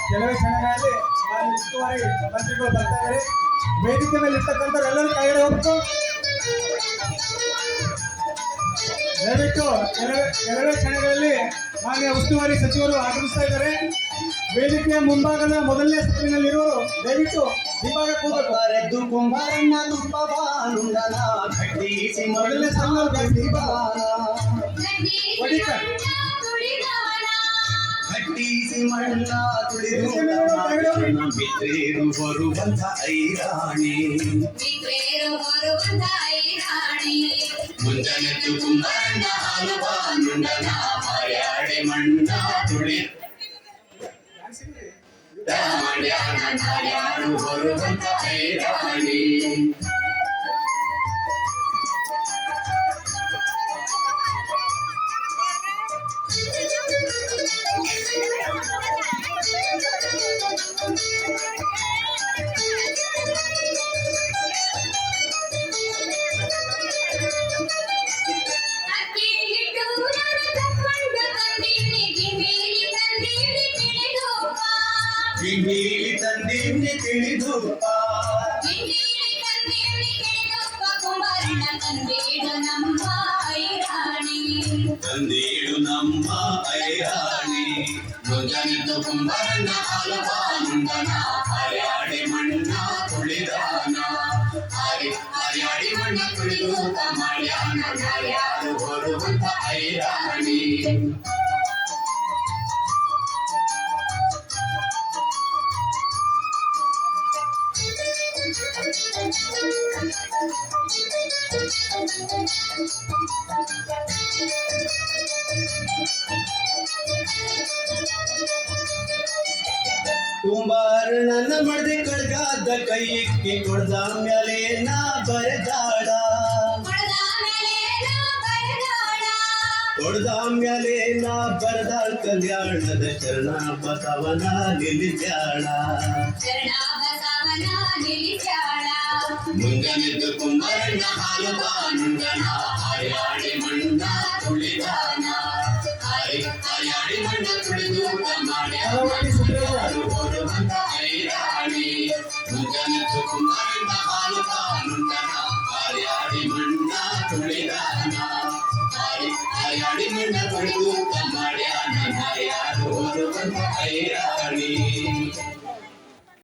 ಕೆಲವೇ ಕ್ಷಣಗಳಲ್ಲಿ ಉಸ್ತುವಾರಿ ಮಂತ್ರಿಗಳು ಬರ್ತಾ ಇದ್ದಾರೆ. ವೇದಿಕೆ ಮೇಲೆ ಇರ್ತಕ್ಕಂಥವ್ರೆಲ್ಲರೂ ಕೈಗಡೆ ಹೋಗ್ತು. ದಯವಿಟ್ಟು ಕೆಲವೇ ಕ್ಷಣಗಳಲ್ಲಿ ಮಾನ್ಯ ಉಸ್ತುವಾರಿ ಸಚಿವರು ಆಗಮಿಸ್ತಾ ಇದ್ದಾರೆ. ವೇದಿಕೆಯ ಮುಂಭಾಗದ ಮೊದಲನೇ ಸಾಲಿನಲ್ಲಿರುವವರು ದಯವಿಟ್ಟು ಹಿಂಭಾಗಕ್ಕೆ ಹೋಗಬೇಕು. ಕುಂಬಾರಣ್ಣ ಮೊದಲನೇ ಸಾಲಿನಲ್ಲಿ ಕಟ್ಟಿಸಿ ಮಣ್ಣ ತುಳಿದು ಬಿದ್ರೇರು ಬರುವಂತ ಐರಾಣಿ ಮುಂಜಾನೆದ್ದು ಕುಂಬಾರಣ್ಣ ಹಾಲುವ ನುಂಡನ ಮಾಯಾಡಿ ಮಣ್ಣ ತುಳಿ ಯಾರು ಬರುವಂತ ಐರಾಣಿ ಗಿಂಡೀಲಿ ತಂದೀನಿ ತಿಳಿದು ತಂದೀಡು ನಮ್ಮ ಐರಾಣಿ ಮುಂಜಾನೆದ್ದು ಕುಂಬಾರಣ್ಣ ಹಾಲುವ ನುಂಡನ ಹರ್ಯಾಡಿ ಮಣ್ಣ ತುಳಿದಾನ ಹರ್ಯಾಡಿ ಮಣ್ಣ ತುಳಿದು ಮಾಡ್ಯಾನ ಯಾರು ಬರುವಂತ ಐರಾಣಿ ಕುಂಬಾರಣ್ಣನ ಮಡ್ದೆ ಕಳ್ಗಾದ ಕೈಯಿಕ್ಕಿ ಕೊಡ್ದ ಮ್ಯಾಲೆ ನಾ ಬರದಾಡ ಕೊಡ್ದ ಮ್ಯಾಲೆ ನಾ ಬರದಾಳ ಕಲ್ಯಾಣದ ಚರಣ ಬಸವನ ನಿಲ್ಲಿಸ್ಯಾಳ ಮುಂಜಾನೆದ್ದು ಕುಂಬಾರಣ್ಣ ಹಾಲುವ ನುಂಡನ ಹರ್ಯಾಡಿ ಮಣ್ಣ ತುಳಿದಾನ ಹರ್ಯಾಡಿ ಮಣ್ಣ ತುಳಿದು ಬರುವಂತ ಐರಾಣಿ ಮುಂಜಾನೆದ್ದು ಕುಂಬಾರಣ್ಣ ಹಾಲುವ ನುಂಡನ ಹರ್ಯಾಡಿ ಮಣ್ಣ ತುಳಿದಾನ ಹರ್ಯಾಡಿ ಮಣ್ಣ ತುಳಿದು